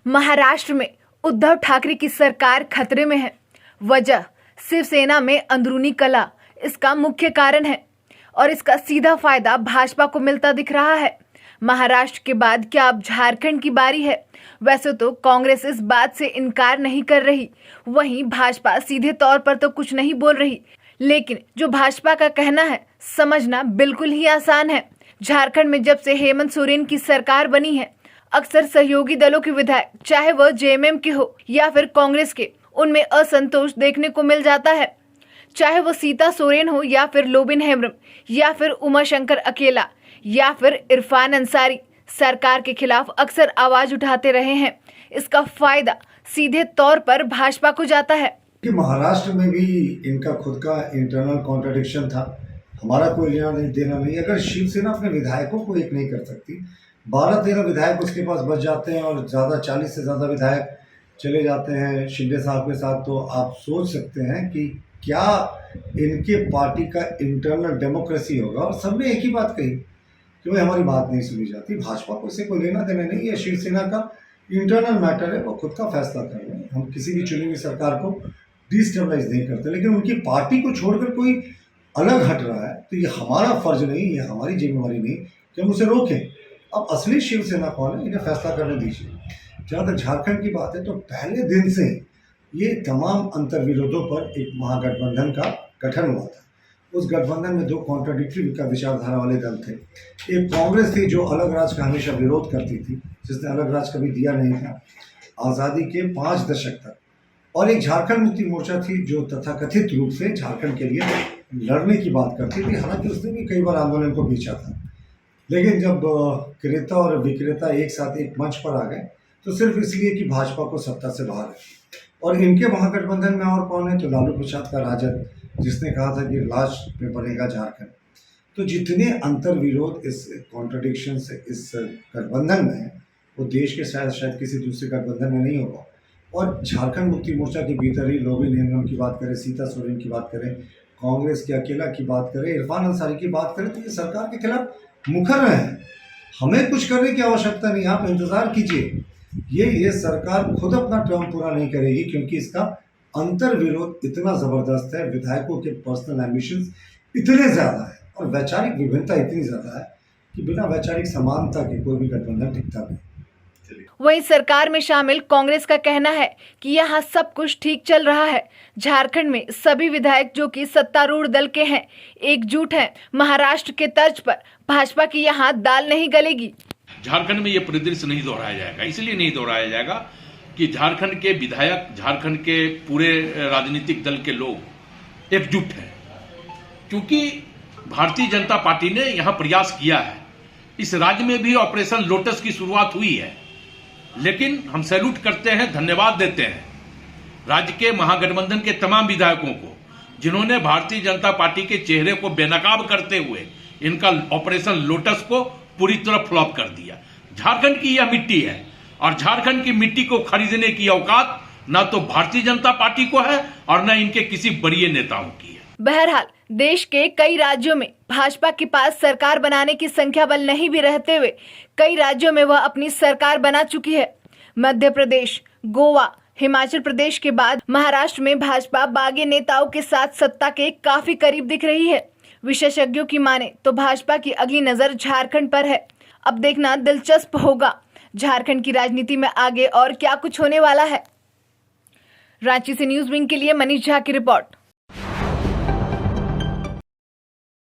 महाराष्ट्र में उद्धव ठाकरे की सरकार खतरे में है। वजह शिवसेना में अंदरूनी कलह इसका मुख्य कारण है और इसका सीधा फायदा भाजपा को मिलता दिख रहा है। महाराष्ट्र के बाद क्या अब झारखंड की बारी है? वैसे तो कांग्रेस इस बात से इनकार नहीं कर रही, वहीं भाजपा सीधे तौर पर तो कुछ नहीं बोल रही, लेकिन जो भाजपा का कहना है समझना बिल्कुल ही आसान है। झारखंड में जब से हेमंत सोरेन की सरकार बनी है, अक्सर सहयोगी दलों के विधायक, चाहे वह जेएमएम के हो या फिर कांग्रेस के, उनमें असंतोष देखने को मिल जाता है। चाहे वो सीता सोरेन हो या फिर लोबिन हेम्ब्रम या फिर उमाशंकर अकेला या फिर इरफान अंसारी, सरकार के खिलाफ अक्सर आवाज उठाते रहे हैं। इसका फायदा सीधे तौर पर भाजपा को जाता है कि महाराष्ट्र में भी इनका खुद का इंटरनल कॉन्ट्रडिक्शन था। हमारा कोई लेना नहीं देना नहीं। अगर शिवसेना अपने विधायकों को एक नहीं कर सकती, 12-13 विधायक उसके पास बच जाते हैं और ज़्यादा 40 से ज़्यादा विधायक चले जाते हैं शिंदे साहब के साथ, तो आप सोच सकते हैं कि क्या इनके पार्टी का इंटरनल डेमोक्रेसी होगा। और सबने एक ही बात कही कि भाई हमारी बात नहीं सुनी जाती, भाजपा को इससे कोई लेना देना नहीं है, शिवसेना का इंटरनल मैटर है, वो खुद का फैसला कर रहे हैं। हम किसी भी चुनी हुई सरकार को डिस्टेबलाइज नहीं करते, लेकिन उनकी पार्टी को छोड़कर कोई अलग हट रहा है तो ये हमारा फर्ज नहीं, ये हमारी जिम्मेवारी नहीं कि हम उसे रोकें। अब असली शिवसेना कौन है, इन्हें फैसला करने दीजिए। जहाँ तक झारखंड की बात है तो पहले दिन से ये तमाम अंतर्विरोधों पर एक महागठबंधन का गठन हुआ था। उस गठबंधन में दो कॉन्ट्राडिक्टरी विचारधारा वाले दल थे। एक कांग्रेस थी जो अलग राज्य का हमेशा विरोध करती थी, जिसने अलग राज्य कभी दिया नहीं था आज़ादी के 5 दशक तक, और एक झारखंड मुक्ति मोर्चा थी जो तथाकथित रूप से झारखंड के लिए लड़ने की बात करती थी। हालांकि उसने भी कई बार आंदोलन को बीचा था, लेकिन जब क्रेता और विक्रेता एक साथ एक मंच पर आ गए तो सिर्फ इसलिए कि भाजपा को सत्ता से बाहर है। और इनके महागठबंधन में और कौन है, तो लालू प्रसाद का राजद, जिसने कहा था कि लास्ट में बनेगा झारखंड। तो जितने अंतर्विरोध इस कॉन्ट्रडिक्शन से इस गठबंधन में है, वो देश के शायद किसी दूसरे गठबंधन में नहीं होगा। और झारखंड मुक्ति मोर्चा के भीतर ही लोबिन हेम्ब्रम की बात करें, सीता सोरेन की बात करें, कांग्रेस के अकेला की बात करें, इरफान अंसारी की बात करें, तो ये सरकार के खिलाफ मुखर रहे हैं। हमें कुछ करने की आवश्यकता नहीं, आप इंतजार कीजिए। ये सरकार खुद अपना टर्म पूरा नहीं करेगी, क्योंकि इसका अंतर्विरोध इतना जबरदस्त है, विधायकों के पर्सनल एम्बिशंस इतने ज़्यादा है और वैचारिक विभिन्नता इतनी ज़्यादा है कि बिना वैचारिक समानता के कोई भी गठबंधन टिकता नहीं। वहीं सरकार में शामिल कांग्रेस का कहना है कि यहाँ सब कुछ ठीक चल रहा है। झारखंड में सभी विधायक जो कि सत्तारूढ़ दल के हैं एकजुट हैं। महाराष्ट्र के तर्ज पर भाजपा की यहाँ दाल नहीं गलेगी। झारखंड में ये परिदृश्य नहीं दोहराया जाएगा। इसलिए नहीं दोहराया जाएगा कि झारखंड के विधायक, झारखंड के पूरे राजनीतिक दल के लोग एकजुट हैं, क्योंकि भारतीय जनता पार्टी ने यहाँ प्रयास किया है। इस राज्य में भी ऑपरेशन लोटस की शुरुआत हुई है, लेकिन हम सैल्यूट करते हैं, धन्यवाद देते हैं राज्य के महागठबंधन के तमाम विधायकों को, जिन्होंने भारतीय जनता पार्टी के चेहरे को बेनकाब करते हुए इनका ऑपरेशन लोटस को पूरी तरह फ्लॉप कर दिया। झारखंड की यह मिट्टी है और झारखंड की मिट्टी को खरीदने की औकात न तो भारतीय जनता पार्टी को है और न इनके किसी बड़े नेताओं की है। बहरहाल देश के कई राज्यों में भाजपा के पास सरकार बनाने की संख्या बल नहीं भी रहते हुए कई राज्यों में वह अपनी सरकार बना चुकी है। मध्य प्रदेश, गोवा, हिमाचल प्रदेश के बाद महाराष्ट्र में भाजपा बागी नेताओं के साथ सत्ता के काफी करीब दिख रही है। विशेषज्ञों की माने तो भाजपा की अगली नजर झारखंड पर है। अब देखना दिलचस्प होगा झारखंड की राजनीति में आगे और क्या कुछ होने वाला है। रांची से न्यूज विंग के लिए मनीष झा की रिपोर्ट।